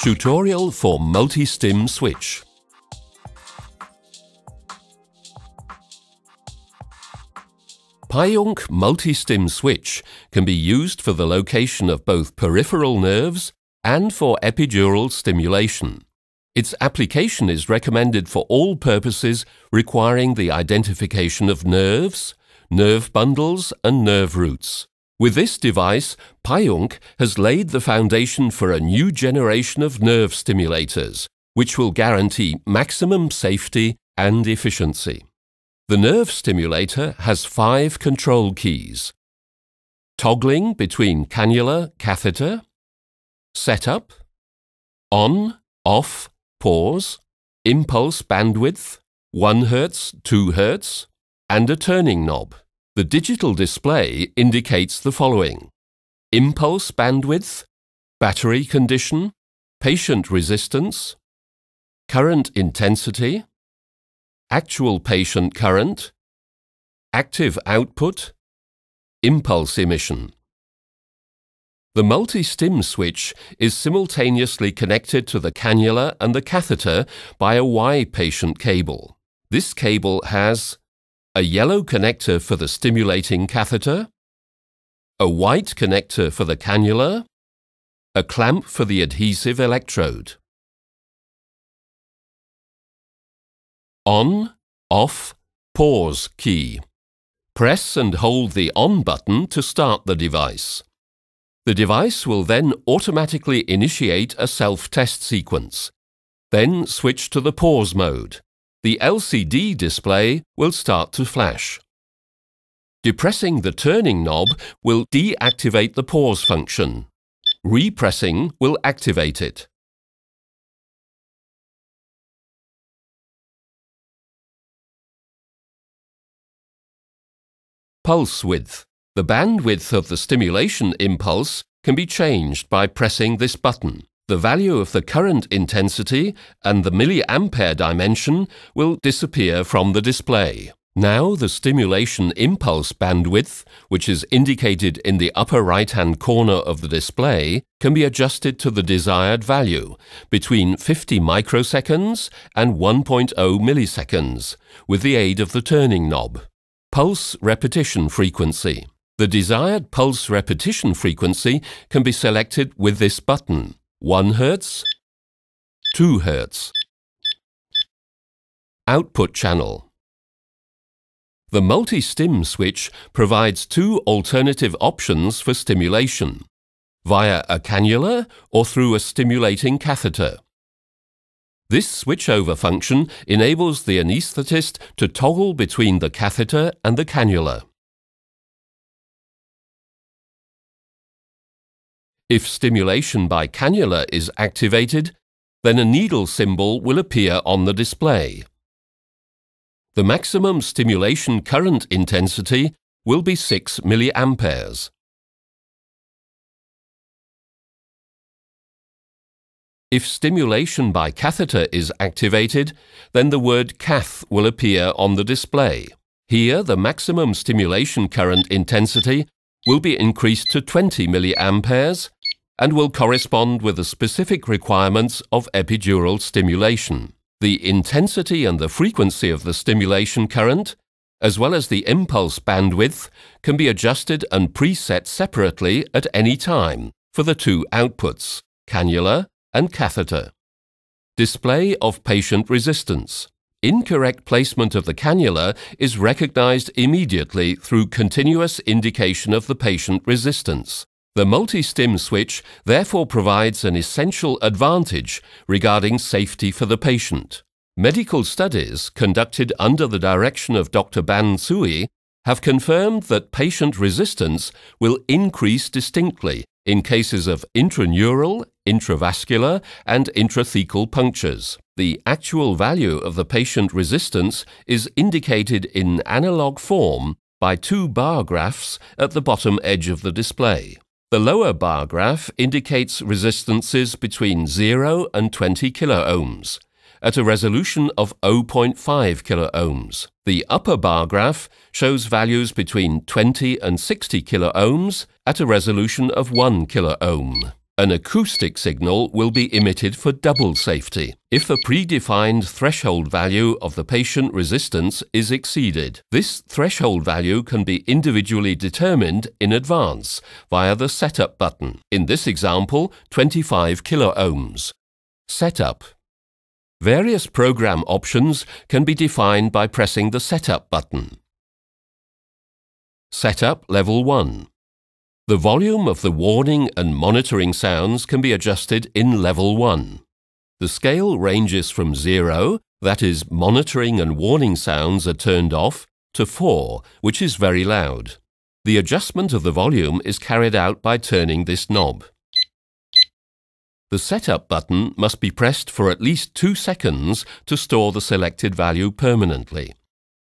Tutorial for MultiStim switch. Pajunk MultiStim switch can be used for the location of both peripheral nerves and for epidural stimulation. Its application is recommended for all purposes requiring the identification of nerves, nerve bundles and nerve roots. With this device, Pajunk has laid the foundation for a new generation of nerve stimulators, which will guarantee maximum safety and efficiency. The nerve stimulator has 5 control keys: toggling between cannula, catheter, setup, on, off, pause, impulse bandwidth, 1 Hz, 2 Hz, and a turning knob. The digital display indicates the following: impulse bandwidth, battery condition, patient resistance, current intensity, actual patient current, active output, impulse emission. The MultiStim switch is simultaneously connected to the cannula and the catheter by a Y patient cable. This cable has a yellow connector for the stimulating catheter, a white connector for the cannula, a clamp for the adhesive electrode. On, off, pause key. Press and hold the on button to start the device. The device will then automatically initiate a self-test sequence. Then switch to the pause mode. The LCD display will start to flash. Depressing the turning knob will deactivate the pause function. Repressing will activate it. Pulse width. The bandwidth of the stimulation impulse can be changed by pressing this button. The value of the current intensity and the milliampere dimension will disappear from the display. Now the stimulation impulse bandwidth, which is indicated in the upper right-hand corner of the display, can be adjusted to the desired value, between 50 microseconds and 1.0 milliseconds, with the aid of the turning knob. Pulse repetition frequency. The desired pulse repetition frequency can be selected with this button: 1 Hz, 2 Hz. Output channel. The MultiStim switch provides 2 alternative options for stimulation: via a cannula or through a stimulating catheter. This switchover function enables the anaesthetist to toggle between the catheter and the cannula. If stimulation by cannula is activated, then a needle symbol will appear on the display. The maximum stimulation current intensity will be 6 milliamperes. If stimulation by catheter is activated, then the word cath will appear on the display. Here, the maximum stimulation current intensity will be increased to 20 milliamperes and will correspond with the specific requirements of epidural stimulation. The intensity and the frequency of the stimulation current, as well as the impulse bandwidth, can be adjusted and preset separately at any time for the 2 outputs, cannula and catheter. Display of patient resistance. Incorrect placement of the cannula is recognized immediately through continuous indication of the patient resistance. The MultiStim switch therefore provides an essential advantage regarding safety for the patient. Medical studies conducted under the direction of Dr. Ban Sui have confirmed that patient resistance will increase distinctly in cases of intraneural, intravascular and intrathecal punctures. The actual value of the patient resistance is indicated in analog form by 2 bar graphs at the bottom edge of the display. The lower bar graph indicates resistances between 0 and 20 kiloohms at a resolution of 0.5 kiloohms. The upper bar graph shows values between 20 and 60 kiloohms at a resolution of 1 kiloohm. An acoustic signal will be emitted for double safety if the predefined threshold value of the patient resistance is exceeded. This threshold value can be individually determined in advance via the Setup button. In this example, 25 kiloohms. Setup. Various program options can be defined by pressing the Setup button. Setup Level 1. The volume of the warning and monitoring sounds can be adjusted in Level 1. The scale ranges from 0, that is, monitoring and warning sounds are turned off, to 4, which is very loud. The adjustment of the volume is carried out by turning this knob. The Setup button must be pressed for at least 2 seconds to store the selected value permanently.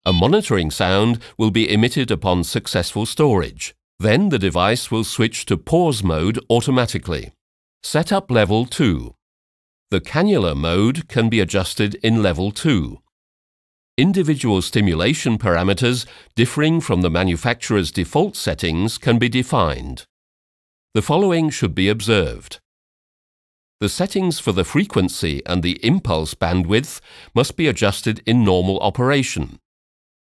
A monitoring sound will be emitted upon successful storage. Then the device will switch to pause mode automatically. Setup Level 2. The cannula mode can be adjusted in Level 2. Individual stimulation parameters differing from the manufacturer's default settings can be defined. The following should be observed. The settings for the frequency and the impulse bandwidth must be adjusted in normal operation.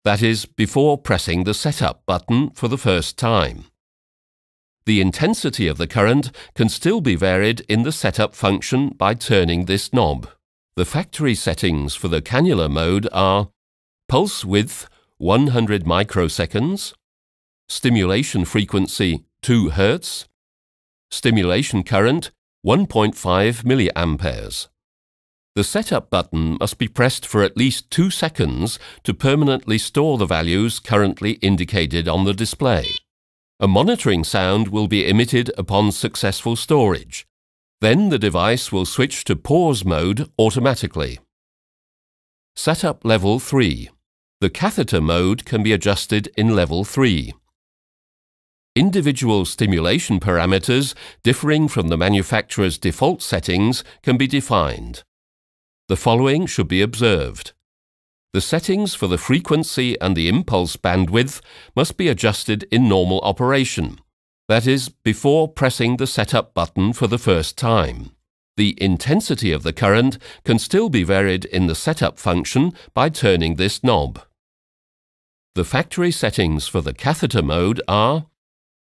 That is, before pressing the Setup button for the first time. The intensity of the current can still be varied in the Setup function by turning this knob. The factory settings for the cannula mode are pulse width 100 microseconds, stimulation frequency 2 Hz, stimulation current 1.5 milliamperes. The Setup button must be pressed for at least 2 seconds to permanently store the values currently indicated on the display. A monitoring sound will be emitted upon successful storage. Then the device will switch to pause mode automatically. Setup Level 3. The catheter mode can be adjusted in Level 3. Individual stimulation parameters differing from the manufacturer's default settings can be defined. The following should be observed. The settings for the frequency and the impulse bandwidth must be adjusted in normal operation, that is, before pressing the Setup button for the first time. The intensity of the current can still be varied in the Setup function by turning this knob. The factory settings for the catheter mode are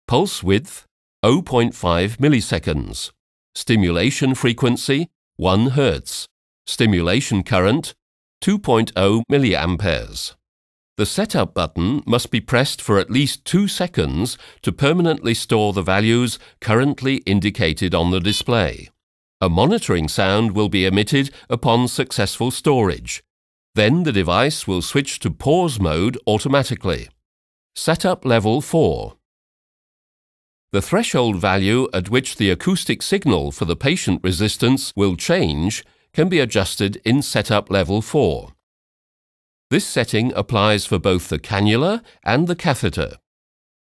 pulse width 0.5 milliseconds, stimulation frequency 1 Hz, stimulation current 2.0 milliamperes. The Setup button must be pressed for at least 2 seconds to permanently store the values currently indicated on the display. A monitoring sound will be emitted upon successful storage. Then the device will switch to pause mode automatically. Setup Level 4. The threshold value at which the acoustic signal for the patient resistance will change can be adjusted in Setup Level 4. This setting applies for both the cannula and the catheter.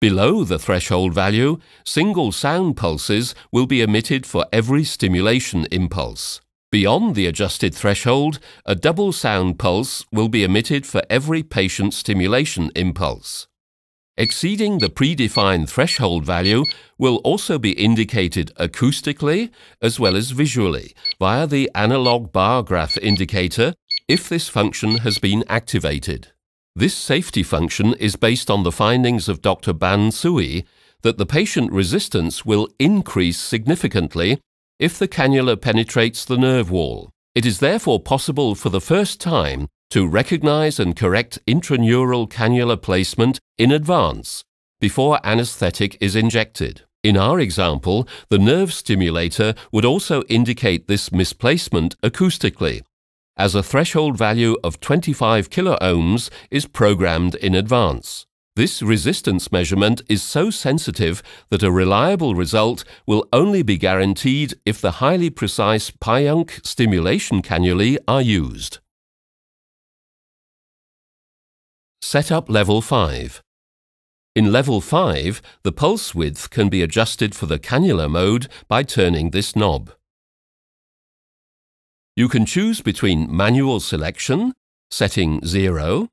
Below the threshold value, single sound pulses will be emitted for every stimulation impulse. Beyond the adjusted threshold, a double sound pulse will be emitted for every patient stimulation impulse. Exceeding the predefined threshold value will also be indicated acoustically as well as visually via the analog bar graph indicator if this function has been activated. This safety function is based on the findings of Dr. Ban Sui that the patient resistance will increase significantly if the cannula penetrates the nerve wall. It is therefore possible for the first time to recognize and correct intraneural cannula placement in advance, before anesthetic is injected. In our example, the nerve stimulator would also indicate this misplacement acoustically, as a threshold value of 25 kiloohms is programmed in advance. This resistance measurement is so sensitive that a reliable result will only be guaranteed if the highly precise Pajunk stimulation cannulae are used. Setup Level 5. In Level 5, the pulse width can be adjusted for the cannula mode by turning this knob. You can choose between manual selection, setting 0,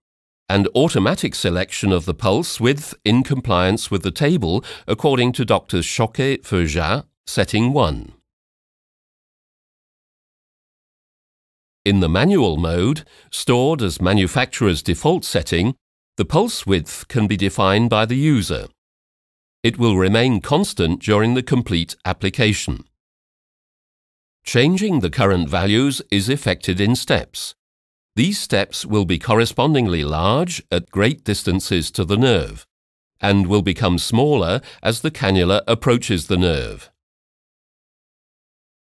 and automatic selection of the pulse width in compliance with the table according to Drs. Choquet-Feugeat, setting 1. In the manual mode, stored as manufacturer's default setting, the pulse width can be defined by the user. It will remain constant during the complete application. Changing the current values is effected in steps. These steps will be correspondingly large at great distances to the nerve, and will become smaller as the cannula approaches the nerve.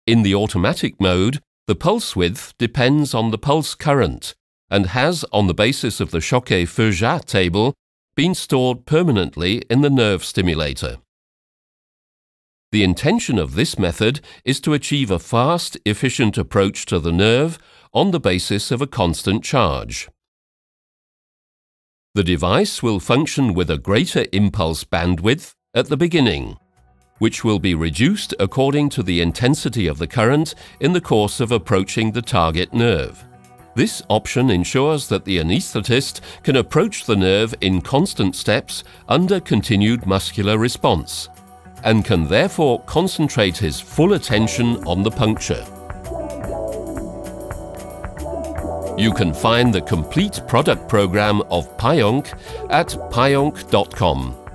In the automatic mode, the pulse width depends on the pulse current and has, on the basis of the Choquet-Feugeat table, been stored permanently in the nerve stimulator. The intention of this method is to achieve a fast, efficient approach to the nerve on the basis of a constant charge. The device will function with a greater impulse bandwidth at the beginning, which will be reduced according to the intensity of the current in the course of approaching the target nerve. This option ensures that the anaesthetist can approach the nerve in constant steps under continued muscular response, and can therefore concentrate his full attention on the puncture. You can find the complete product program of Pajunk at pajunk.com.